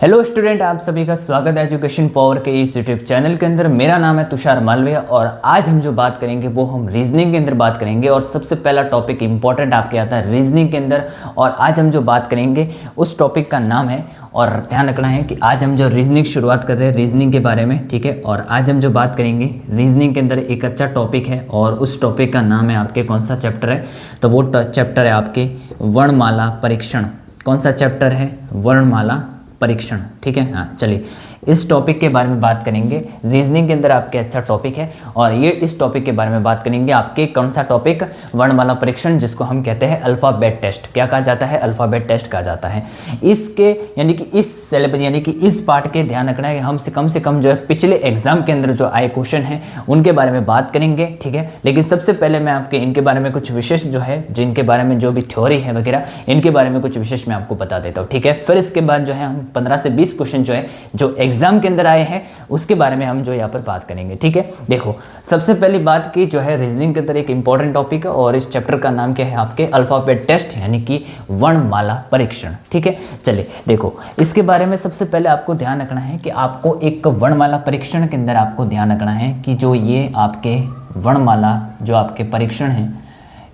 Hello student, आप सभी का स्वागत है एजुकेशन पावर के इस यूट्यूब चैनल के अंदर। मेरा नाम है तुषार मालवीय और आज हम जो बात करेंगे वो हम रीजनिंग के अंदर बात करेंगे। और सबसे पहला टॉपिक इंपॉर्टेंट आपके आता है रीजनिंग के अंदर, और आज हम जो बात करेंगे उस टॉपिक का नाम है, और ध्यान रखना है कि आज हम जो रीजनिंग शुरुआत कर रहे हैं रीजनिंग के बारे में, ठीक है। और आज हम जो बात करेंगे रीजनिंग के अंदर एक अच्छा टॉपिक है, और उस टॉपिक का नाम है आपके कौन सा चैप्टर है, तो वो चैप्टर है आपके वर्णमाला परीक्षण। कौन सा चैप्टर है? वर्णमाला परीक्षण, ठीक है। हाँ चलिए, इस टॉपिक के बारे में बात करेंगे। रीजनिंग के अंदर आपके अच्छा टॉपिक है, और ये इस टॉपिक के बारे में बात करेंगे। आपके कौन सा टॉपिक? वर्णमाला परीक्षण, जिसको हम कहते हैं अल्फ़ाबेट टेस्ट। क्या कहा जाता है? अल्फ़ाबेट टेस्ट कहा जाता है। इसके यानी कि इस सिलेबस यानी कि इस पार्ट के ध्यान रखना है कि हम से कम जो है पिछले एग्जाम के अंदर जो आए क्वेश्चन हैं उनके बारे में बात करेंगे, ठीक है। लेकिन सबसे पहले मैं आपके इनके बारे में कुछ विशेष जो है, जिनके बारे में जो भी थ्योरी है वगैरह, इनके बारे में कुछ विशेष मैं आपको बता देता हूँ, ठीक है। फिर इसके बाद जो है हम 15 से 20 क्वेश्चन जो है जो एग्जाम के अंदर आए हैं उसके बारे में हम जो यहाँ पर बात करेंगे, ठीक है। देखो, सबसे पहली बात की जो है रीजनिंग के अंदर एक इंपॉर्टेंट टॉपिक है, और इस चैप्टर का नाम क्या है आपके? अल्फाबेट टेस्ट, यानी कि वर्णमाला परीक्षण, ठीक है। चलिए देखो, इसके बारे में सबसे पहले आपको ध्यान रखना है कि आपको एक वर्णमाला परीक्षण के अंदर आपको ध्यान रखना है कि जो ये आपके वर्णमाला जो आपके परीक्षण हैं,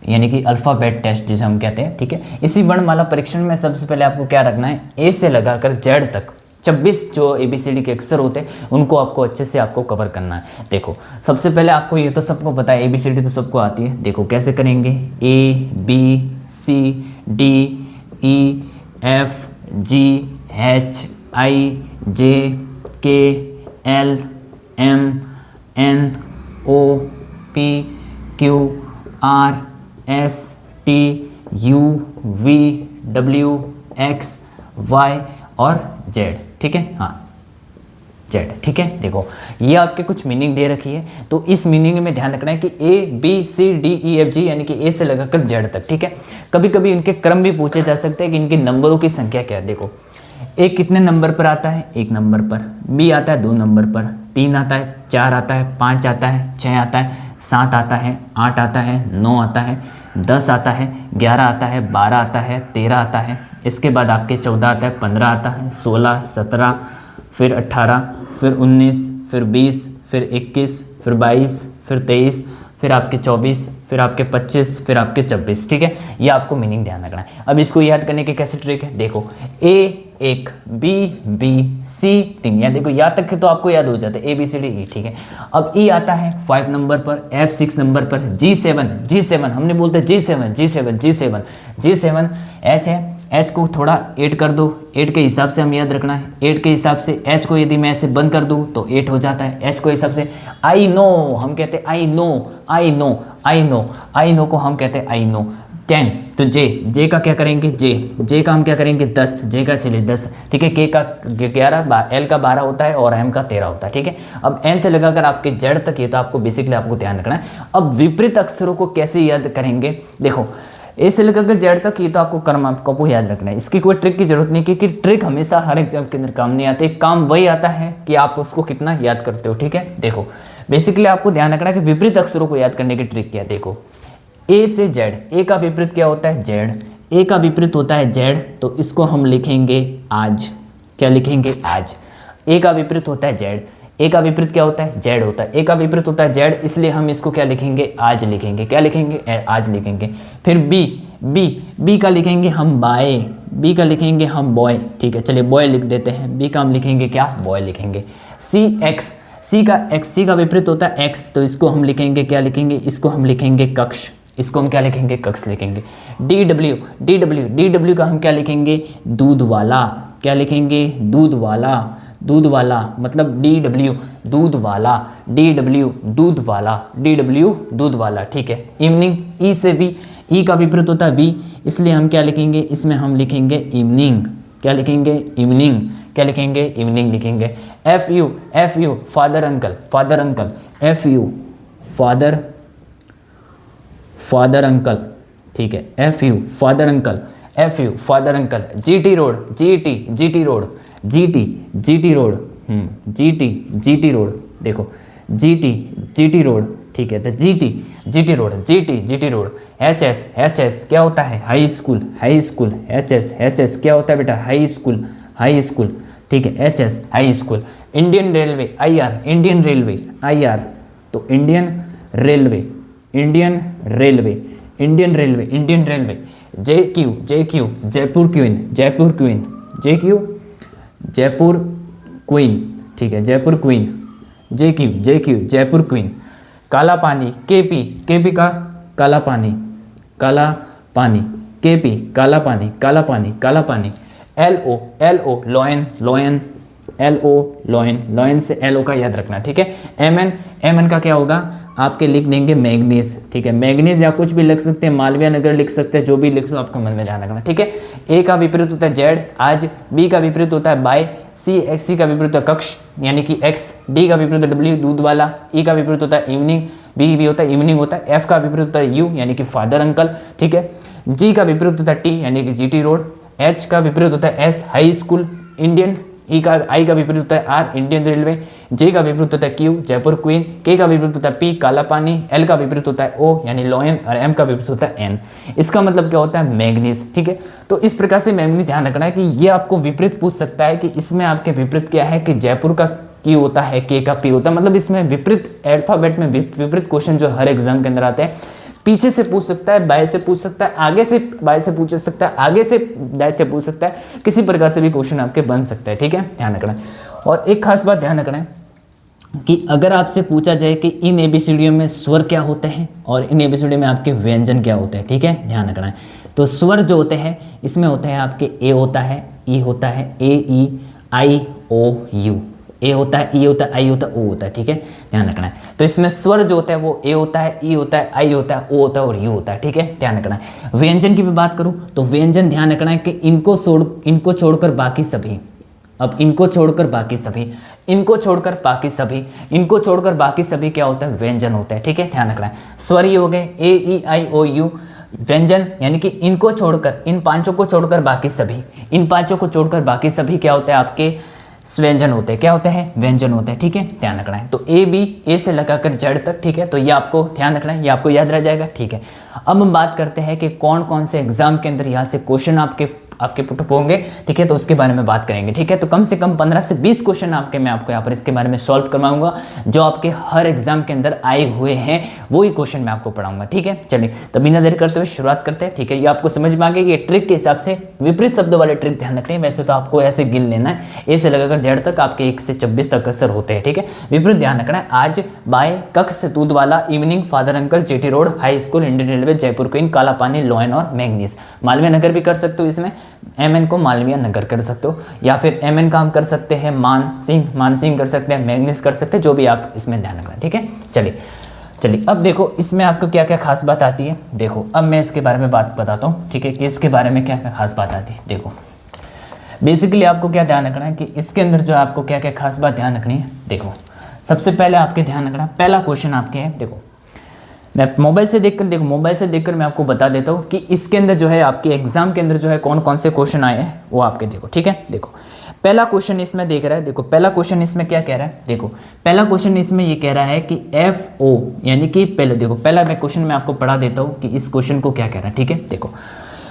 यानी कि अल्फ़ाबेट टेस्ट जिसे हम कहते हैं, ठीक है। इसी वर्णमाला परीक्षण में सबसे पहले आपको क्या रखना है? ए से लगाकर जेड तक 26 जो ABCD के अक्षर होते हैं उनको आपको अच्छे से आपको कवर करना है। देखो, सबसे पहले आपको ये तो सबको पता है, ABCD तो सबको आती है। देखो कैसे करेंगे? ABCD, और Z, ठीक है। हाँ Z, ठीक है। देखो, ये आपके कुछ मीनिंग दे रखी है, तो इस मीनिंग में ध्यान रखना है कि ABCDEFG यानी कि ए से लगाकर Z तक, ठीक है। कभी कभी इनके क्रम भी पूछे जा सकते हैं कि इनके नंबरों की संख्या क्या है। देखो, ए कितने नंबर पर आता है? 1 नंबर पर। बी आता है 2 नंबर पर। 3 आता है, 4 आता है, 5 आता है, 6 आता है, 7 आता है, 8 आता है, 9 आता है, 10 आता है, 11 आता है, 12 आता है, 13 आता है। इसके बाद आपके 14 आता है, 15 आता है, 16, 17, फिर 18, फिर 19, फिर 20, फिर 21, फिर 22, फिर 23, फिर आपके 24, फिर आपके 25, फिर आपके 26, ठीक है। ये आपको मीनिंग ध्यान रखना है। अब इसको याद करने की कैसे ट्रिक है? देखो, A 1, B B C 3, या देखो यहाँ तक तो आपको याद हो जाता है ABCDE, ठीक है। अब E आता है 5 नंबर पर, F 6 नंबर पर, G7 हमने बोलते G7 H है। H को थोड़ा 8 कर दो, 8 के हिसाब से हम याद रखना है। 8 के हिसाब से H को यदि मैं ऐसे बंद कर दूँ तो 8 हो जाता है। H को हिसाब से I know, हम कहते हैं I know को हम कहते हैं I know। 10, तो J का क्या करेंगे? J का हम क्या करेंगे? 10, J का चलिए 10, ठीक है। K का 11, L का 12 होता है, और M का 13 होता है, ठीक है। अब N से लगाकर आपके Z तक, ये तो आपको बेसिकली आपको ध्यान रखना है। अब विपरीत अक्षरों को कैसे याद करेंगे? देखो, ए से लेकर जेड तक, ये तो आपको क्रम आपको याद रखना है। इसकी कोई ट्रिक की जरूरत नहीं, क्योंकि ट्रिक हमेशा हर एग्जाम के अंदर काम नहीं आते। काम वही आता है कि आप उसको कितना याद करते हो, ठीक है। देखो, बेसिकली आपको ध्यान रखना है कि विपरीत अक्षरों को याद करने की ट्रिक क्या है। देखो, ए से जेड, ए का विपरीत क्या होता है? जेड। ए का विपरीत होता है जेड, तो इसको हम लिखेंगे आज। क्या लिखेंगे? आज। ए का विपरीत होता है जेड, ए का विपरीत क्या होता है? जेड होता है। ए का विपरीत होता है जेड, इसलिए हम इसको क्या लिखेंगे? आज लिखेंगे। क्या लिखेंगे? आज लिखेंगे। फिर बी का लिखेंगे हम बाय, बी का लिखेंगे हम बॉय, ठीक है। चलिए बॉय लिख देते हैं। बी का हम लिखेंगे क्या? बॉय लिखेंगे। सी का विपरीत होता है एक्स, तो इसको हम लिखेंगे क्या लिखेंगे? इसको हम लिखेंगे कक्ष। इसको हम क्या लिखेंगे? कक्ष लिखेंगे। डी डब्ल्यू का हम क्या लिखेंगे? दूध वाला। क्या लिखेंगे? दूध वाला मतलब DW दूध वाला, DW दूध वाला, ठीक है। इवनिंग, ई से वी, ई का विपरीत होता है वी, इसलिए हम क्या लिखेंगे? इसमें हम लिखेंगे इवनिंग। क्या लिखेंगे? इवनिंग। क्या लिखेंगे? इवनिंग लिखेंगे। FU father uncle, FU father uncle, ठीक है। FU father uncle. GT road, GT road, देखो GT रोड, ठीक है। तो GT रोड। HS क्या होता है? High school. HS क्या होता है बेटा? High school. ठीक है, HS high school. Indian railway IR, Indian railway IR, तो Indian railway, Indian railway, Indian railway, Indian railway. JQ, JQ Jaipur queen, Jaipur queen, JQ Jaipur queen, ठीक है, Jaipur queen. JQ, JQ Jaipur queen. काला पानी KP, KP का काला पानी, काला पानी, KP काला पानी, काला पानी, काला पानी। LO, LO lion, lion, LO lion, lion से LO का याद रखना, ठीक है। MN, MN का क्या होगा, आपके लिख देंगे मैग्नीज, ठीक है, मैग्नीज या कुछ भी लिख सकते हैं, मालवीय नगर लिख सकते हैं, जो भी लिख सो आपको मन में ध्यान रखना, ठीक है। A का विपरीत होता है Z आज, B का विपरीत होता है बाय, C का विपरीत होता है कक्ष यानी कि X, D का विपरीत होता है W दूध वाला, E का विपरीत होता है इवनिंग, B भी होता है इवनिंग होता है, F का विपरीत होता है U यानी कि फादर अंकल, ठीक है। G का विपरीत होता है T यानी कि GT रोड, H का विपरीत होता है S high school Indian, I का विपरीत होता है R इंडियन रेलवे, J का विपरीत होता है Q जयपुर क्वीन, K का विपरीत होता है P काला पानी, L का विपरीत होता है O यानी लॉयन और M का विपरीत होता है N। इसका मतलब क्या होता है, मैग्नीज, ठीक है। तो इस प्रकार से मैग्नीज ध्यान रखना है कि ये आपको विपरीत पूछ सकता है कि इसमें आपके विपरीत क्या है, कि जयपुर का Q होता है, K का P होता है, मतलब इसमें विपरीत अल्फाबेट में विपरीत क्वेश्चन जो हर एग्जाम के अंदर आते हैं, पीछे से पूछ सकता है, बाएं से पूछ सकता है, आगे से बाएं से पूछ सकता है, आगे से दाएं से पूछ सकता है, किसी प्रकार से भी क्वेश्चन आपके बन सकता है, ठीक है, ध्यान रखना है। और एक खास बात ध्यान रखना है कि अगर आपसे पूछा जाए कि इन ABCD में स्वर क्या होते हैं और इन ABCD में आपके व्यंजन क्या होते हैं, ठीक है, ध्यान रखना है। तो स्वर जो होते हैं इसमें होते हैं आपके A होता है, E होता है, A E I O U, A होता है, E होता है, I होता है, O होता है, ठीक है, ध्यान रखना है। तो इसमें स्वर जो होता है वो A होता है, E होता है, I होता है, O होता है और U होता है, ठीक है, ध्यान रखना है। व्यंजन की भी बात करूं तो व्यंजन ध्यान रखना है कि इनको छोड़कर बाकी सभी, अब इनको छोड़कर बाकी सभी, इनको छोड़कर बाकी सभी, इनको छोड़कर बाकी सभी क्या होता है, व्यंजन होता है, ठीक है, ध्यान रखना है। स्वर ये हो गए A E I O U, व्यंजन यानी कि इनको छोड़कर, इन पांचों को छोड़कर बाकी सभी, इन पांचों को छोड़कर बाकी सभी क्या होता है, आपके व्यंजन होते हैं, क्या होते हैं, व्यंजन होते हैं, ठीक है, ध्यान रखना है। तो A से लगाकर Z तक, ठीक है, तो ये आपको ध्यान रखना है, ये आपको याद रह जाएगा, ठीक है। अब हम बात करते हैं कि कौन कौन से एग्जाम के अंदर यहाँ से क्वेश्चन आपके पुट होंगे, ठीक है, तो उसके बारे में बात करेंगे, ठीक है। तो कम से कम 15 से 20 क्वेश्चन मैं आपको यहाँ पर इसके बारे में सॉल्व करवाऊंगा, जो आपके हर एग्जाम के अंदर आए हुए हैं, वही क्वेश्चन मैं आपको पढ़ाऊंगा, ठीक है। चलिए तो बिना देर करते हुए शुरुआत करते हैं, ठीक है। ये आपको समझ में आ गया, ये ट्रिक के हिसाब से विपरीत शब्दों वाले ट्रिक ध्यान रखनी है। वैसे तो आपको ऐसे गिन लेना है, A से लगाकर Z तक आपके 1 से 26 तक अक्सर होते हैं, ठीक है। विपरीत ध्यान रखना है, आज, बाय, कक्ष दूध वाला, evening, father uncle, GT road, high school, Indian railway, Jaipur queen, काला पानी, लॉयन और मैग्नीज। मालवीय नगर भी कर सकते हो, इसमें MN को मालवीय नगर कर सकते हो, या फिर MN का हम कर सकते हैं मानसिंह कर सकते हैं, मैग्नीज कर सकते हैं, जो भी आप इसमें ध्यान रखना, ठीक है। चलिए अब देखो इसमें आपको क्या क्या खास बात आती है। देखो अब मैं इसके बारे में बात बताता हूँ, ठीक है, कि इसके बारे में क्या क्या खास बात आती है। देखो बेसिकली आपको क्या ध्यान रखना है कि इसके अंदर जो आपको क्या क्या खास बात ध्यान रखनी है। देखो सबसे पहले आपके ध्यान रखना, पहला क्वेश्चन आपके है, देखो मैं मोबाइल से देखकर मैं आपको बता देता हूँ कि इसके अंदर जो है आपके एग्जाम के अंदर जो है कौन कौन से क्वेश्चन आए हैं वो आपके देखो, ठीक है। देखो पहला क्वेश्चन इसमें देख रहा है, देखो पहला क्वेश्चन इसमें क्या कह रहा है, देखो पहला क्वेश्चन इसमें ये कह रहा है कि FO यानी कि पहले देखो, पहला मैं क्वेश्चन में आपको पढ़ा देता हूँ कि इस क्वेश्चन को क्या कह रहा है, ठीक है। देखो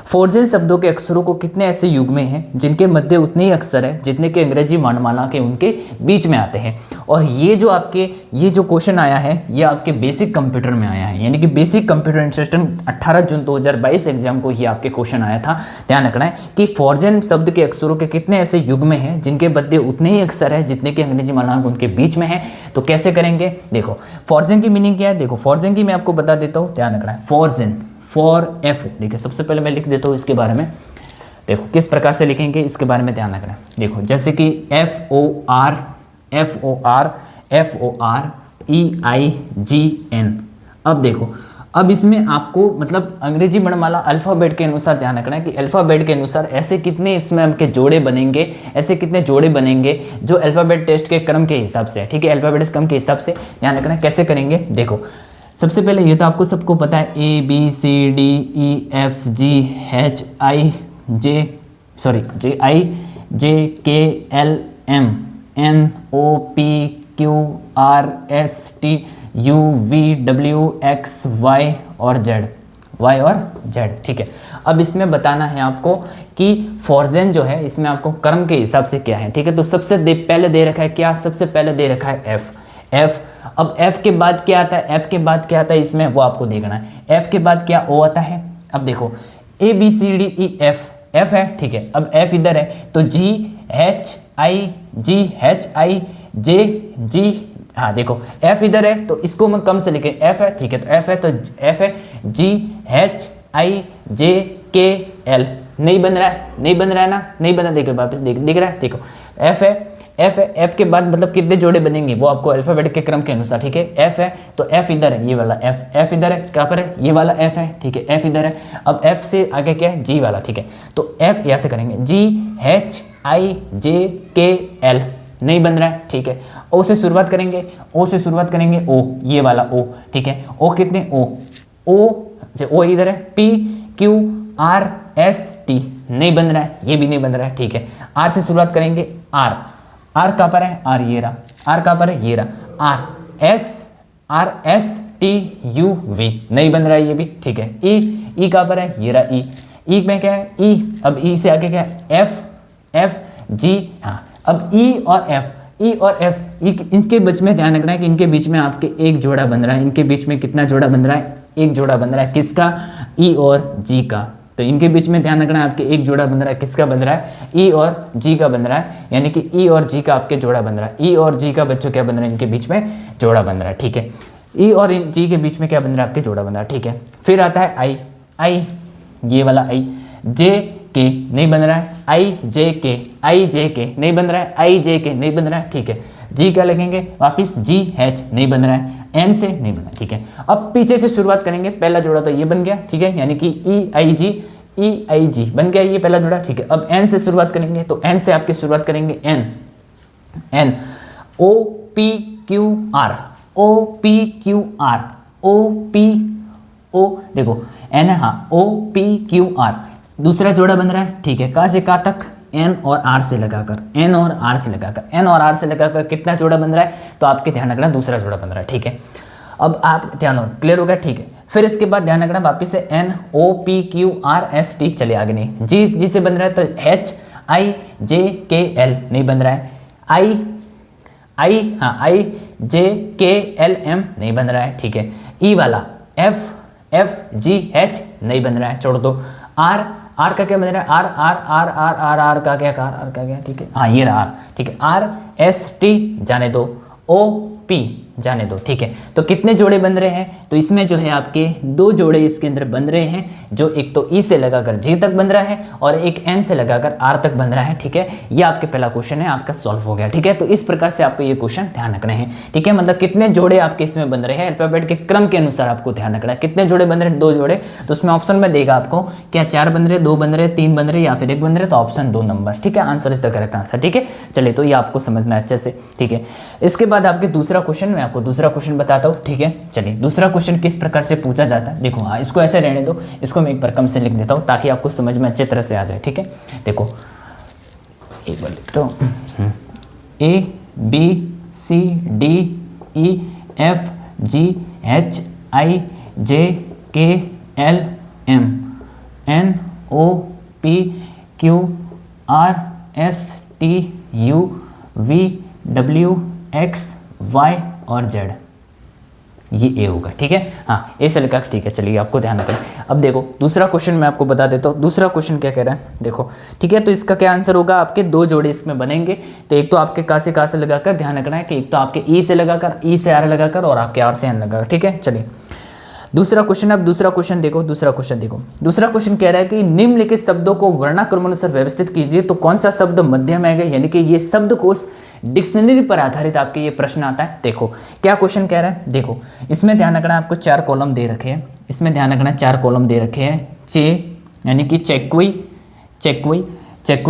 फोर्जिन शब्दों के अक्षरों को कितने ऐसे युग में हैं जिनके मध्य उतने ही अक्षर है जितने के अंग्रेजी वर्णमाला के उनके बीच में आते हैं। और ये जो क्वेश्चन आया है ये आपके बेसिक कंप्यूटर में आया है, यानी कि बेसिक कंप्यूटर सिस्टम 18 जून 2022 एग्जाम को ये आपके क्वेश्चन आया था। ध्यान रखना है कि फोर्जिन शब्द के अक्षरों के कितने ऐसे युग में हैं जिनके मध्य उतने ही अक्षर है जितने के अंग्रेजी वर्णमाला उनके बीच में है। तो कैसे करेंगे, देखो फोर्जिन की मीनिंग क्या है, देखो फोर्जिन की मैं आपको बता देता हूँ, ध्यान रखना है। फोर्जिन फॉर FO, देखिए सबसे पहले मैं लिख देता हूँ इसके बारे में, देखो किस प्रकार से लिखेंगे इसके बारे में ध्यान रखना है। देखो जैसे कि FOR अब देखो अब इसमें आपको मतलब अंग्रेजी वर्णमाला अल्फ़ाबेट के अनुसार ध्यान रखना है कि अल्फ़ाबेट के अनुसार ऐसे कितने इसमें आपके जोड़े बनेंगे, ऐसे कितने जोड़े बनेंगे जो अल्फ़ाबेट टेस्ट के क्रम के हिसाब से, ठीक है, अल्फ़ाबेट क्रम के हिसाब से ध्यान रखना है। कैसे करेंगे, देखो सबसे पहले ये तो आपको सबको पता है ABCDEFGHIJKLMNOPQRSTUVWXY और Z, वाई और जेड, ठीक है। अब इसमें बताना है आपको कि फॉरजेन जो है इसमें आपको क्रम के हिसाब से क्या है, ठीक है। तो सबसे पहले दे रखा है क्या, सबसे पहले दे रखा है एफ। अब एफ के बाद क्या आता है, एफ के बाद क्या आता है इसमें वो आपको देखना है। एफ के बाद क्या ओ आता है। अब देखो A B C D E F, F है, ठीक है। अब एफ इधर है तो जी एच आई जे जी, हाँ देखो एफ इधर है तो इसको मैं कम से लिखे एफ है, ठीक है। तो एफ है तो एफ है जी H I J K L. नहीं बन रहा है, नहीं बन रहा है ना, नहीं बना, देखो वापस दिख रहा है, देखो एफ है, एफ है, एफ के बाद मतलब कितने जोड़े बनेंगे वो आपको अल्फाबेट के क्रम के अनुसार, ठीक है। एफ है तो एफ इधर है, ये वाला एफ, एफ इधर है, कहाँ पर है, ये वाला एफ है, ठीक है। एफ इधर है, अब एफ से आगे क्या है, जी वाला, ठीक है। तो एफ यहाँ से करेंगे जी H I J K L, नहीं बन रहा है, ठीक है। ओ से शुरुआत करेंगे, ओ से शुरुआत करेंगे, ओ ये वाला ओ, ठीक है। ओ कितने, ओ इधर है, P Q R S T, नहीं बन रहा है, ये भी नहीं बन रहा है, ठीक है। आर से शुरुआत करेंगे, आर कहाँ पर है, आर ये रहा, आर कहाँ पर है, ये रहा, R S T U V, नहीं बन रहा है ये भी, ठीक है। ई कहाँ पर है, ये रहा ई में क्या है, ई, अब ई से आगे क्या है, एफ जी, हाँ। अब ई और एफ इनके बीच में ध्यान रखना है कि इनके बीच में आपके एक जोड़ा बन रहा है। इनके बीच में कितना जोड़ा बन रहा है, एक जोड़ा बन रहा है, किसका, ई और जी का। तो इनके बीच में ध्यान रखना है आपके एक जोड़ा बन रहा है, किसका बन रहा है, ई और जी का बन रहा है, यानी कि ई और जी का आपके जोड़ा बन रहा है। ई और जी का बच्चों क्या बन रहा है, इनके बीच में जोड़ा बन रहा है, ठीक है। ई और जी के बीच में क्या बन रहा है, आपके जोड़ा बन रहा है, ठीक है। फिर आता है आई, ये वाला आई, जे के नहीं बन रहा है, आई जे के नहीं बन रहा है, आई जे के नहीं बन रहा है, ठीक है। जी क्या लगेंगे वापिस, जी एच नहीं बन रहा है, एन से नहीं बना, ठीक है। अब पीछे से शुरुआत करेंगे, पहला जोड़ा तो ये बन गया, ठीक है, यानी कि ई आई जी बन गया ये पहला जोड़ा, ठीक है। अब एन से शुरुआत करेंगे तो एन से आपकी शुरुआत करेंगे, N O P Q R, देखो एन है, हाँ, ओ पी क्यू आर, दूसरा जोड़ा बन रहा है, ठीक है। कहाँ से कहाँ तक, एन और आर से लगाकर, एन और आर से लगाकर कितना जोड़ा बन रहा है, तो आपके ध्यान रखना दूसरा जोड़ा बन रहा है, ठीक है। अब आप ध्यान, क्लियर हो गया, ठीक है। फिर इसके बाद ध्यान रखना वापिस से N O P Q R S T, चले आगे नहीं, जी से बन रहा है तो H I J K L नहीं बन रहा है, आई जे के एल एम नहीं बन रहा है, ठीक है। ई वाला एफ जी एच नहीं बन रहा है, छोड़ दो। आर का क्या बन रहा है, आर का क्या, ठीक है, हाँ ये रहा आर, ठीक है। आर एस टी जाने दो, ओ पी जाने दो, ठीक है। तो कितने जोड़े बन रहे हैं, तो इसमें जो है आपके दो जोड़े इसके अंदर बन रहे हैं, जो एक तो ई से लगाकर जी तक बन रहा है और एक एन से लगाकर आर तक बन रहा है, ठीक है। ये आपके पहला क्वेश्चन है, आपका सॉल्व हो गया, ठीक है। तो इस प्रकार से आपको ये क्वेश्चन ध्यान रखने हैं, ठीक है। मतलब कितने जोड़े आपके इसमें बन रहे हैं, अल्फाबेट के क्रम के अनुसार आपको ध्यान रखना है। कितने जोड़े बन रहे हैं, दो जोड़े, तो उसमें ऑप्शन में देगा आपको क्या 4 बन रहे, 2 बन रहे, 3 बन रहे या फिर 1 बन रहे, तो ऑप्शन 2 नंबर, ठीक है। Answer is the correct answer, ठीक है। चलिए तो ये आपको समझना है अच्छे से, ठीक है। इसके बाद आपके दूसरा क्वेश्चन, मैं आपको दूसरा क्वेश्चन बताता हूँ, ठीक है। चलिए दूसरा क्वेश्चन किस प्रकार से पूछा जाता है, देखो, हाँ इसको ऐसे रहने दो, इसको मैं एक बार कम से लिख देता हूँ ताकि आपको समझ में अच्छी तरह से आ जाए, ठीक है। देखो एक बार लिख दो, A B C D E F G H I J K L M N O P Q R S T U V W X Y और जेड, ये ए होगा, ठीक है। हाँ ए से लिखा, ठीक है। चलिए आपको ध्यान रखना। अब देखो दूसरा क्वेश्चन मैं आपको बता देता हूँ, दूसरा क्वेश्चन क्या कह रहा है, देखो, ठीक है। तो इसका क्या आंसर होगा, आपके 2 जोड़े इसमें बनेंगे। तो एक तो आपके का से लगाकर ध्यान रखना है कि एक तो आपके ई से लगाकर, ई से आर लगाकर और आपके आर से एन लगाकर, ठीक है। चलिए दूसरा क्वेश्चन, अब दूसरा क्वेश्चन देखो, दूसरा क्वेश्चन कह रहा है कि निम्नलिखित शब्दों को वर्णाक्रमानुसार व्यवस्थित कीजिए, तो कौन सा शब्द मध्य में आएगा, यानी कि ये शब्दकोश डिक्शनरी पर आधारित आपके ये प्रश्न आता है। देखो क्या क्वेश्चन कह रहा है, देखो इसमें ध्यान रखना आपको 4 कॉलम दे रखे हैं, इसमें ध्यान रखना 4 कॉलम दे रखे हैं, चे यानी कि चेकुई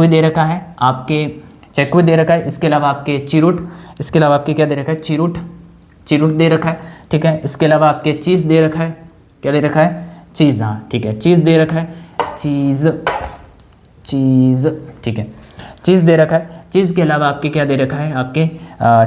दे रखा है, आपके चेकुई दे रखा है, इसके अलावा आपके चिरुट, इसके अलावा आपके क्या दे रखा है, चिरुट दे रखा है, ठीक है। इसके अलावा आपके चीज़ दे रखा है, क्या दे रखा है, चीज़, हाँ ठीक है, चीज़ दे रखा है, चीज़, ठीक है, चीज़ दे रखा है। चीज़ के अलावा आपके क्या दे रखा है, आपके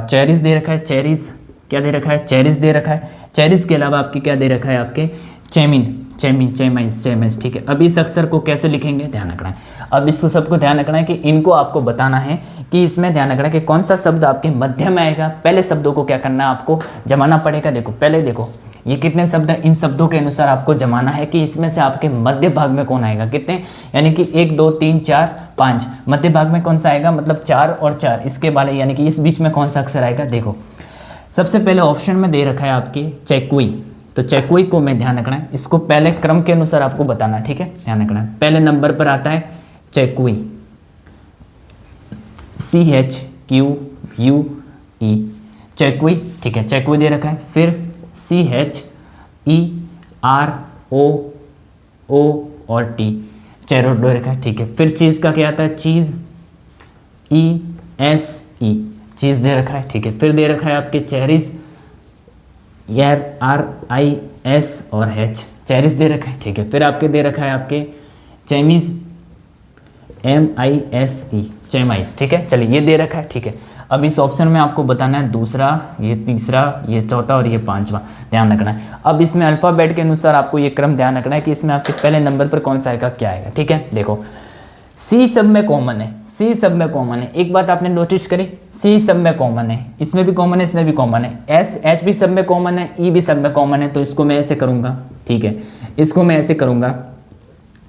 चेरीज़ दे रखा है, चेरीज़ क्या दे रखा है, चेरीज़ दे रखा है। चेरीज़ के अलावा आपके क्या दे रखा है, आपके चेमाइस, ठीक है। अब इस अक्षर को कैसे लिखेंगे, ध्यान रखना है। अब इसको सबको ध्यान रखना है कि इनको आपको बताना है कि इसमें ध्यान रखना है कि कौन सा शब्द आपके मध्य में आएगा। पहले शब्दों को क्या करना है, आपको जमाना पड़ेगा। देखो पहले देखो ये कितने शब्द हैं, इन शब्दों के अनुसार आपको जमाना है कि इसमें से आपके मध्य भाग में कौन आएगा। कितने, यानी कि 1 2 3 4 5, मध्य भाग में कौन सा आएगा, मतलब 4 और 4 इसके वाले, यानी कि इस बीच में कौन सा अक्षर आएगा। देखो सबसे पहले ऑप्शन में दे रखा है आपके चेकुई, तो चेकुई को मैं ध्यान रखना है, इसको पहले क्रम के अनुसार आपको बताना है, ठीक है। ध्यान रखना है पहले नंबर पर आता है चेकुई, CHQUE, चेकुई, ठीक है। चेकुई दे रखा है। फिर CHERO और T, चेरोट दे रखा है, ठीक है। फिर चीज़ का क्या आता है, चीज़, ESE, चीज़ दे रखा है, ठीक है। फिर दे रखा है आपके चेरिस, RIS और H, चेरिस दे रखा है, ठीक है। फिर आपके दे रखा है आपके चेमीज, MISE, चेमाइस, ठीक है। चलिए ये दे रखा है, ठीक है। अब इस ऑप्शन में आपको बताना है दूसरा, ये तीसरा, ये चौथा और ये पांचवा, ध्यान रखना है। अब इसमें अल्फ़ाबेट के अनुसार आपको ये क्रम ध्यान रखना है कि इसमें आपके पहले नंबर पर कौन सा आएगा, क्या आएगा, ठीक है। देखो सी सब में कॉमन है, सी सब में कॉमन है। एक बात आपने नोटिस करी, सी सब में कॉमन है, इसमें भी कॉमन है, इसमें भी कॉमन है। एच भी सब में कॉमन है, ई भी सब में कॉमन है। तो इसको मैं ऐसे करूँगा, ठीक है, इसको मैं ऐसे करूँगा,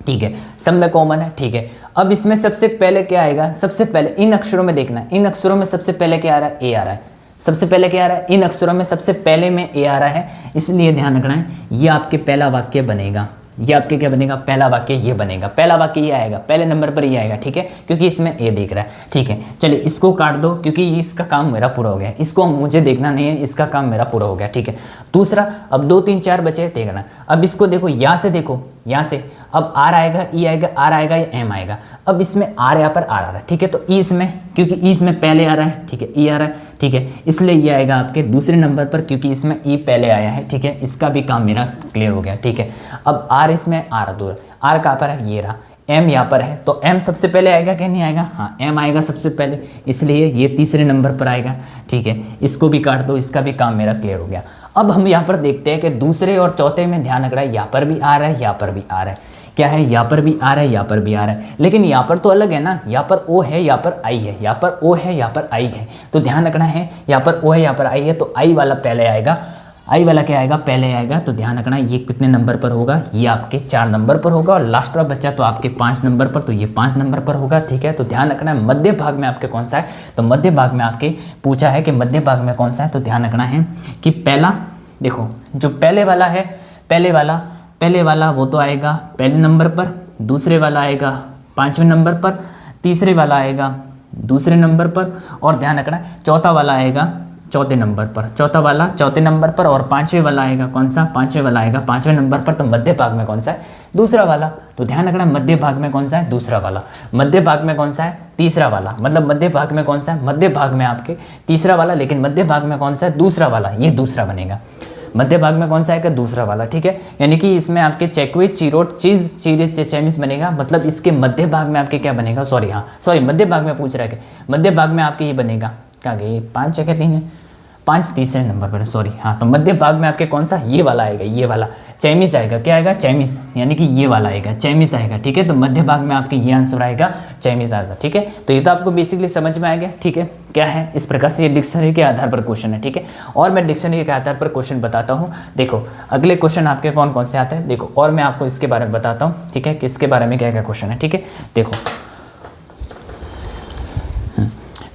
ठीक है, सब में कॉमन है, ठीक है। अब इसमें सबसे पहले क्या आएगा, सबसे पहले इन अक्षरों में देखना है, इन अक्षरों में सबसे पहले क्या आ रहा है, ए आ रहा है। सबसे पहले क्या आ रहा है, इन अक्षरों में सबसे पहले में ए आ रहा है, इसलिए ध्यान रखना है ये आपके पहला वाक्य बनेगा। ये आपके क्या बनेगा, पहला वाक्य ये बनेगा, पहला वाक्य ये आएगा, पहले नंबर पर ये आएगा, ठीक है, क्योंकि इसमें ए दिख रहा है, ठीक है। चलिए इसको काट दो क्योंकि इसका काम मेरा पूरा हो गया, इसको मुझे देखना नहीं है, इसका काम मेरा पूरा हो गया, ठीक है। दूसरा, अब 2 3 4 बचे देखना। अब इसको देखो, यहाँ से देखो, यहाँ से अब आर आएगा, ई आएगा, आर आएगा या एम आएगा। अब इसमें आर यहाँ पर आर आ रहा है, ठीक है। तो ई इसमें, क्योंकि ई इसमें पहले आ रहा है, ठीक है, ई आ रहा है, ठीक है, इसलिए ये आएगा आपके दूसरे नंबर पर, क्योंकि इसमें ई पहले आया है, ठीक है। इसका भी काम मेरा क्लियर हो गया, ठीक है। अब आर इसमें, आर दूर, आर कहाँ पर है, ये रहा, एम यहाँ पर है, तो एम सबसे पहले आएगा क्या, नहीं आएगा, हाँ एम आएगा सबसे पहले, इसलिए ये तीसरे नंबर पर आएगा, ठीक है। इसको भी काट दो, इसका भी काम मेरा क्लियर हो गया। अब हम यहाँ पर देखते हैं कि दूसरे और चौथे में ध्यान रख रहा है, यहाँ पर भी आ रहा है, यहाँ पर भी आ रहा है, क्या है, यहाँ पर भी आ रहा है, यहाँ पर भी आ रहा है, लेकिन यहाँ पर तो अलग है ना, यहाँ पर ओ है, यहाँ पर आई है, यहाँ पर ओ है, यहाँ पर आई है। तो ध्यान रखना है, यहाँ पर ओ है, यहाँ पर आई है, तो आई वाला पहले आएगा, आई वाला क्या आएगा, पहले आएगा। तो ध्यान रखना ये कितने नंबर पर होगा, ये आपके 4 नंबर पर होगा, और लास्ट वाला बच्चा तो आपके 5 नंबर पर, तो ये 5 नंबर पर होगा, ठीक है। तो ध्यान रखना है मध्य भाग में आपके कौन सा है, तो मध्य भाग में आपके पूछा है कि मध्य भाग में कौन सा है। तो ध्यान रखना है कि पहला, देखो जो पहले वाला है, पहले वाला वो तो आएगा पहले नंबर पर, दूसरे वाला आएगा 5वें नंबर पर, तीसरे वाला आएगा दूसरे नंबर पर, और ध्यान रखना चौथा वाला आएगा चौथे नंबर पर, चौथा वाला चौथे नंबर पर, और 5वें वाला आएगा कौन सा, 5वें वाला आएगा 5वें नंबर पर। तो मध्य भाग में कौन सा है, दूसरा वाला। तो ध्यान रखना मध्य भाग में कौन सा है, दूसरा वाला। मध्य भाग में कौन सा है, तीसरा वाला। मतलब मध्य भाग में कौन सा है, मध्य भाग में आपके तीसरा वाला, लेकिन मध्य भाग में कौन सा है, दूसरा वाला, ये दूसरा बनेगा। मध्य भाग में कौन सा आएगा, दूसरा वाला, ठीक है। यानी कि इसमें आपके चेकुई, चिरोट, चीज, चीरिस या चेमिस बनेगा, मतलब इसके मध्य भाग में आपके क्या बनेगा, सॉरी मध्य भाग में पूछ रहा है कि मध्य भाग में आपके ये बनेगा क्या, ये 5 है क्या 3 है, 5 तीसरे नंबर पर, सॉरी हाँ। तो मध्य भाग में आपके कौन सा, ये वाला आएगा, ये वाला चेमिस आएगा, क्या आएगा, चेमिस, यानी कि ये वाला आएगा, चेमिस आएगा, ठीक है। तो मध्य भाग में आपके ये आंसर आएगा, चेमिस आंसर, ठीक है। तो ये तो आपको बेसिकली समझ में आ गया, ठीक है। क्या है, इस प्रकार से ये डिक्शनरी के आधार पर क्वेश्चन है, ठीक है। और मैं डिक्शनरी के आधार पर क्वेश्चन बताता हूँ। देखो अगले क्वेश्चन आपके कौन कौन से आते हैं, देखो, और मैं आपको इसके बारे में बताता हूँ, ठीक है, कि इसके बारे में क्या क्या क्वेश्चन है, ठीक है।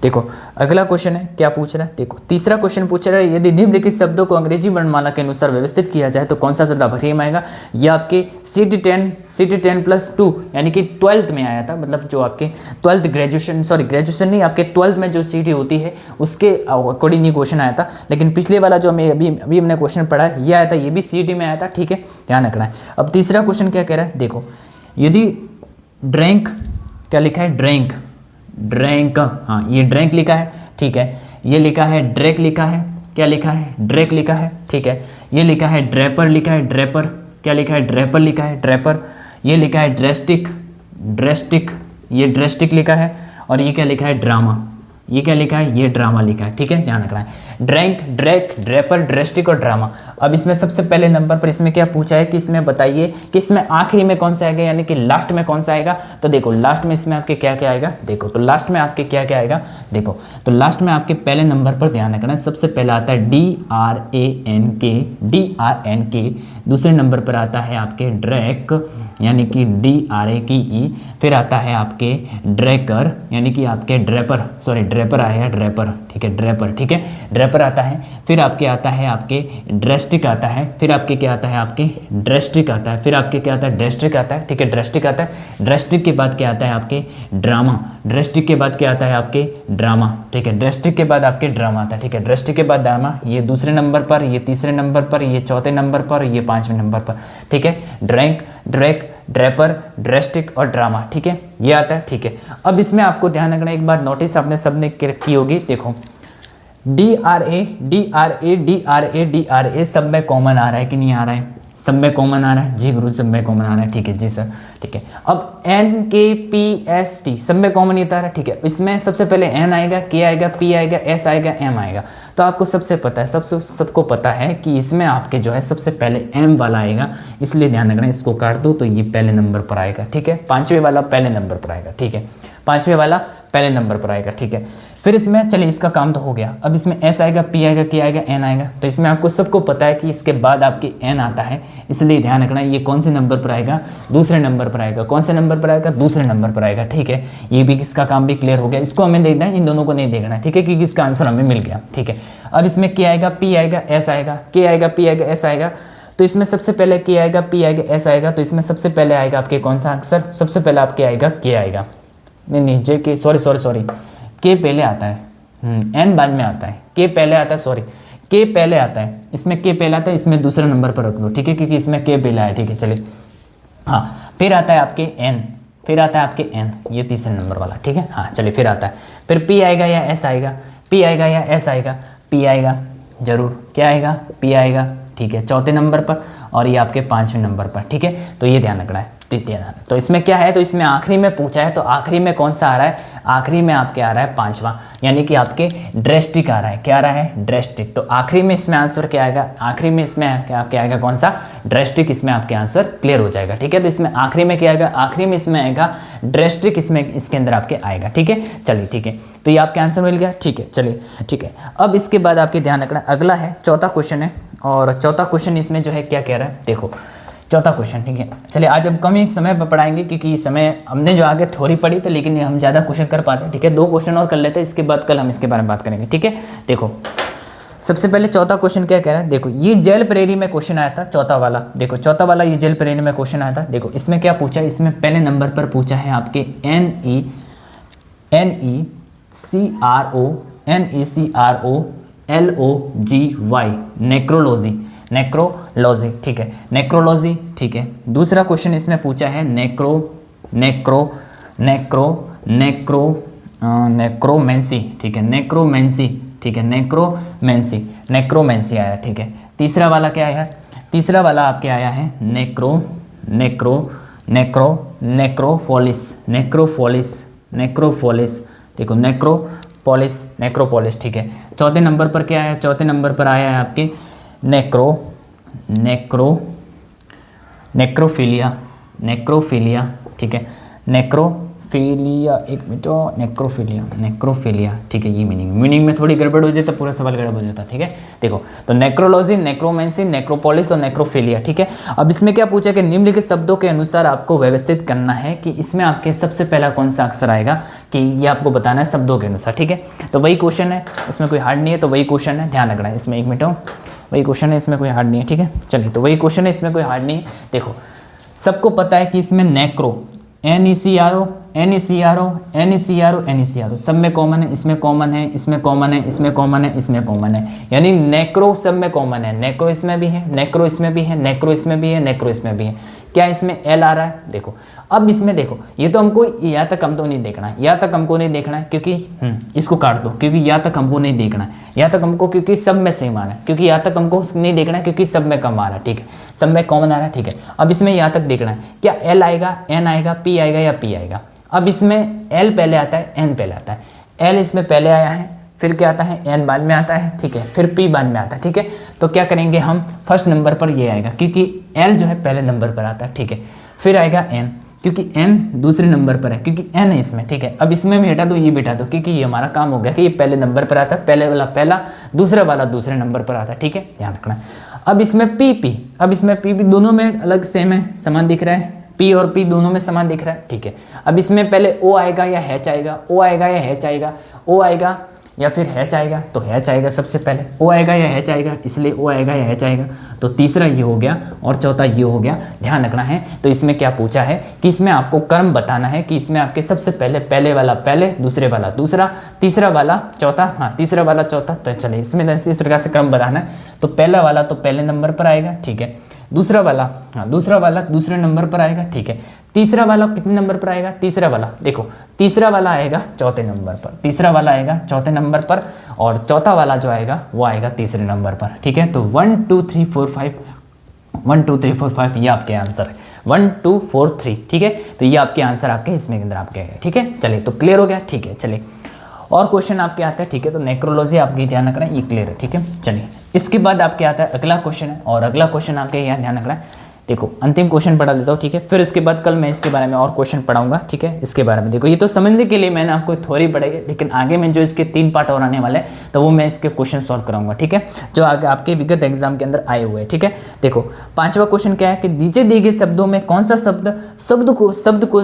देखो अगला क्वेश्चन है, क्या पूछ रहा है, देखो तीसरा क्वेश्चन पूछ रहा है, यदि निम्नलिखित शब्दों को अंग्रेजी वर्णमाला के अनुसार व्यवस्थित किया जाए तो कौन सा शब्द अभ्रय में आएगा। ये आपके CT10+2 यानी कि 12th में आया था, मतलब जो आपके 12th ग्रेजुएशन नहीं, आपके 12th में जो CT होती है उसके अकॉर्डिंग ये क्वेश्चन आया था। लेकिन पिछले वाला जो हमें अभी हमने क्वेश्चन पढ़ा है, ये आया था, ये भी CT में आया था, ठीक है, ध्यान रखना है। अब तीसरा क्वेश्चन क्या कह रहा है, देखो यदि ड्रैंक, क्या लिखा है, ड्रैंक, हाँ ये ड्रैंक लिखा है, ठीक है। ये लिखा है ड्रैक लिखा है, क्या लिखा है, ड्रैक लिखा है, ठीक है। ये लिखा है ड्रैपर लिखा है, ड्रैपर, क्या लिखा है, ड्रैपर लिखा है, ड्रैपर। ये लिखा है ड्रेस्टिक, ये ड्रेस्टिक लिखा है, और ये क्या लिखा है, ड्रामा, ये क्या लिखा है, ये ड्रामा लिखा है, ठीक है, ध्यान रखना है। ड्रैंक, ड्रैक, ड्रैपर, ड्रेस्टिक और ड्रामा। अब इसमें सबसे पहले नंबर पर इसमें क्या पूछा है कि इसमें बताइए कि इसमें आखिरी में कौन सा आएगा, यानी कि लास्ट में कौन सा आएगा। तो देखो लास्ट में इसमें आपके क्या क्या आएगा, देखो तो लास्ट में आपके क्या क्या आएगा, देखो तो लास्ट में आपके पहले नंबर पर ध्यान रखना है, सबसे पहला आता है DRANK, DRNK। दूसरे नंबर पर आता है आपके ड्रैक, यानी कि DRAKE। फिर आता है आपके ड्रैकर, यानी कि आपके ड्रैपर, सॉरी ड्रैपर आया, ड्रैपर, ठीक है ड्रैपर, ठीक है ड्रैपर आता है। फिर आपके आता है आपके ड्रेस्टिक आता है। फिर आपके क्या आता है, आपके ड्रेस्टिक आता है। फिर आपके क्या आता है, ड्रेस्टिक आता है, ठीक है ड्रेस्टिक आता है। ड्रेस्टिक के बाद क्या आता है आपके ड्रामा। ड्रेस्टिक के बाद क्या आता है आपके ड्रामा, ठीक है ड्रेस्टिक के बाद आपके ड्रामा आता है, ठीक है ड्रेस्टिक के बाद ड्रामा। ये दूसरे नंबर पर, ये तीसरे नंबर पर, ये चौथे नंबर पर, ये पांचवें नंबर पर, ठीक है ड्रैंक, ड्रैक, ड्रैपर, ड्रेस्टिक और ड्रामा, ठीक है ये आता है, ठीक है। अब इसमें आपको ध्यान रखना, एक बार नोटिस आपने सबने की होगी, देखो DRA, DRA, DRA, DRA सब में कॉमन आ रहा है कि नहीं आ रहा है, सब में कॉमन आ रहा है जी गुरु, सब में कॉमन आ रहा है, ठीक है जी सर, ठीक है। अब NKPST सब में कॉमन आता है, ठीक है। इसमें सबसे पहले N आएगा, K आएगा, P आएगा, S आएगा, M आएगा। तो आपको सबसे पता है, सबको पता है कि इसमें आपके जो है सबसे पहले M वाला आएगा, इसलिए ध्यान रखना, इसको काट दो तो ये पहले नंबर पर आएगा, ठीक है। पांचवें वाला पहले नंबर पर आएगा, ठीक है, पांचवें वाला पहले नंबर पर आएगा, ठीक है। फिर इसमें चलिए इसका काम तो हो गया। अब इसमें S आएगा, P आएगा, K आएगा, N आएगा। तो इसमें आपको सबको पता है कि इसके बाद आपकी N आता है, इसलिए ध्यान रखना ये कौन से नंबर पर आएगा, दूसरे नंबर पर आएगा। कौन से नंबर पर आएगा, दूसरे नंबर पर आएगा, ठीक है। ये भी इसका काम भी क्लियर हो गया, इसको हमें देखना है, इन दोनों को नहीं देखना है, ठीक है, क्योंकि इसका आंसर हमें मिल गया, ठीक है। अब इसमें K आएगा, P आएगा, S आएगा, K आएगा, P आएगा, S आएगा। तो इसमें सबसे पहले K आएगा, P आएगा, S आएगा। तो इसमें सबसे पहले आएगा आपके कौन सा आंसर, सबसे पहले आपके आएगा K आएगा, नहीं JK, सॉरी K पहले आता है, N बाद में आता है, K पहले आता है, सॉरी K पहले आता है, इसमें K पहले आता है, इसमें दूसरे नंबर पर रख दो, ठीक है, क्योंकि इसमें K पहले आया, ठीक है चलिए। हाँ फिर आता है आपके N, फिर आता है आपके N, ये तीसरे नंबर वाला, ठीक है। हाँ चलिए फिर आता है, फिर P आएगा या S आएगा, P आएगा या S आएगा, P आएगा जरूर, क्या आएगा, P आएगा, ठीक है चौथे नंबर पर, और ये आपके पांचवें नंबर पर, ठीक है। तो ये ध्यान रखना है, तो इसमें क्या है, तो इसमें आखिरी में पूछा है, तो आखिरी में कौन सा आ रहा है, आखिरी में आपके आ रहा है पांचवा, यानी कि आपके ड्रेस्टिक आ रहा है, क्या आ रहा है, ड्रेस्टिक। तो आखिरी में इसमें आंसर क्या आएगा, आखिरी में इसमें क्या आएगा, कौन सा, ड्रेस्टिक। इसमें आपके आंसर क्लियर हो जाएगा, ठीक है। तो इसमें आखिरी में क्या आएगा, आखिरी में इसमें आएगा ड्रेस्टिक, इसमें इसके अंदर आपके आएगा, ठीक है चलिए, ठीक है। तो ये आपके आंसर मिल गया, ठीक है चलिए, ठीक है। अब इसके बाद आपके ध्यान रखना, अगला है चौथा क्वेश्चन है, और चौथा क्वेश्चन इसमें जो है क्या कह रहा है, देखो चौथा क्वेश्चन, ठीक है। चलिए आज हम कम ही समय पर पढ़ाएंगे, क्योंकि इस समय हमने जो आगे थ्योरी पढ़ी तो, लेकिन हम ज़्यादा क्वेश्चन कर पाते हैं, ठीक है। 2 क्वेश्चन और कर लेते हैं, इसके बाद कल हम इसके बारे में बात करेंगे, ठीक है। देखो सबसे पहले चौथा क्वेश्चन क्या कह रहा है, देखो ये जेल प्रेरी में क्वेश्चन आया था, चौथा वाला, देखो चौथा वाला ये जेल प्रेरी में क्वेश्चन आया था। देखो इसमें क्या पूछा है, इसमें पहले नंबर पर पूछा है आपके NECROLOGY, नेक्रोलॉजी, ठीक है नेक्रोलॉजी, ठीक है। दूसरा क्वेश्चन इसमें पूछा है नेक्रोमेंसी, ठीक है नेक्रोमेंसी, ठीक है नेक्रोमेंसी आया, ठीक है। तीसरा वाला क्या आया, तीसरा वाला आपके आया है नेक्रोफोलिस, देखो नेक्रोपोलिस, ठीक है। चौथे नंबर पर क्या आया, चौथे नंबर पर आया है आपके नेक्रोफिलिया, ठीक है नेक्रोफिलिया, एक मिनट, नेक्रोफिलिया, ठीक है। ये मीनिंग में थोड़ी गड़बड़ हो जाए तो पूरा सवाल गड़बड़ हो जाता है, ठीक है। देखो तो नेक्रोलॉजी, नेक्रोमेंसी, नेक्रोपोलिस और नेक्रोफिलिया, ठीक है। अब इसमें क्या पूछा कि निम्नलिखित शब्दों के अनुसार आपको व्यवस्थित करना है कि इसमें आपके सबसे पहला कौन सा अक्षर आएगा, कि ये आपको बताना है शब्दों के अनुसार, ठीक है। तो वही क्वेश्चन है, इसमें कोई हार्ड नहीं है, तो वही क्वेश्चन है, ध्यान रखना है इसमें, एक मिनट, वही क्वेश्चन है, इसमें कोई हार्ड नहीं है, ठीक है। चलिए तो वही क्वेश्चन है, इसमें कोई हार्ड नहीं है। देखो सबको पता है कि इसमें नेक्रो, NECRO सब में कॉमन है, इसमें कॉमन है, इसमें कॉमन है, इसमें कॉमन है, इसमें कॉमन है, यानी नेक्रो सब में कॉमन है। नेक्रो इसमें भी है, नेक्रो इसमें भी है, नेक्रो इसमें भी है, नेक्रो इसमें भी है। क्या इसमें L आ रहा है, देखो अब इसमें देखो, ये तो हमको यहाँ तक हमको नहीं देखना है, यहाँ तक हमको नहीं देखना है, क्योंकि इसको काट दो, क्योंकि यहाँ तक हमको नहीं देखना है, यहाँ तक हमको, क्योंकि सब में सेम आ रहा है, क्योंकि यहाँ तक हमको नहीं देखना है, क्योंकि सब में कम आ रहा है, ठीक है, सब में कॉमन आ रहा है, ठीक है। अब इसमें यहाँ तक देखना है, क्या L आएगा, N आएगा, P आएगा या P आएगा। अब इसमें L पहले आता है, N पहले आता है। L इसमें पहले आया है, फिर क्या आता है एन बाद में आता है, ठीक है, फिर पी बाद में आता है, ठीक है। तो क्या करेंगे हम, फर्स्ट नंबर पर ये आएगा क्योंकि एल जो है पहले नंबर पर आता है, ठीक है। फिर आएगा एन क्योंकि एन दूसरे नंबर पर है, क्योंकि एन है इसमें, ठीक है। अब इसमें भी हटा दो, ये भी हटा दो, क्योंकि ये हमारा काम हो गया कि ये पहले नंबर पर आता है, पहले वाला पहला, दूसरा वाला दूसरे नंबर पर आता है, ठीक है, ध्यान रखना। अब इसमें पी पी, अब इसमें पी पी दोनों में अलग सेम है, समान दिख रहा है, पी और पी दोनों में समान दिख रहा है, ठीक है। अब इसमें पहले ओ आएगा या हैच आएगा, ओ आएगा या हैच आएगा, ओ आएगा या फिर हैच आएगा, तो हैच आएगा सबसे पहले, ओ आएगा या हैच आएगा, इसलिए ओ आएगा या हैच आएगा। तो तीसरा ये हो गया और चौथा ये हो गया, ध्यान रखना है। तो इसमें क्या पूछा है कि इसमें आपको क्रम बताना है कि इसमें आपके सबसे पहले, पहले वाला पहले, दूसरे वाला दूसरा, तीसरा वाला चौथा, हाँ तीसरा वाला चौथा। तो चलिए इसमें इस प्रकार से क्रम बताना है। तो पहला वाला तो पहले नंबर पर आएगा, ठीक है। दूसरा वाला, हाँ दूसरा वाला दूसरे नंबर पर आएगा, ठीक है। तीसरा वाला कितने नंबर पर आएगा, तीसरा वाला देखो, तीसरा वाला आएगा चौथे नंबर पर, तीसरा वाला आएगा चौथे नंबर पर, और चौथा वाला जो आएगा वो आएगा तीसरे नंबर पर, ठीक है। तो 1 2 3 4 5, 1 2 3 4 5 ये आपके आंसर है, 1 2 4 3, ठीक है। तो ये आपके आंसर आपके इसमें के अंदर आपके आएगा, ठीक है। चलिए तो क्लियर हो गया, ठीक है। चलिए और क्वेश्चन आपके आता है, ठीक है। तो नेक्रोलॉजी आपकी ध्यान रखना है, ये क्लियर है, ठीक है। चलिए इसके बाद आपके आता है अगला क्वेश्चन है, और अगला क्वेश्चन आपके यहाँ ध्यान रखना है। देखो अंतिम क्वेश्चन पढ़ा देता हूँ, ठीक है। फिर इसके बाद कल मैं इसके बारे में और क्वेश्चन पढ़ाऊंगा, ठीक है। इसके बारे में देखो, ये तो समझने के लिए मैंने आपको थ्योरी पढ़ाई, लेकिन आगे में जो इसके 3 पार्ट और आने वाले हैं तो वो मैं इसके क्वेश्चन सॉल्व कराऊंगा, ठीक है, जो आगे आपके विगत एग्जाम के अंदर आए हुए हैं, ठीक है। देखो 5वां क्वेश्चन क्या है कि नीचे दिए गए शब्दों में कौन सा शब्द को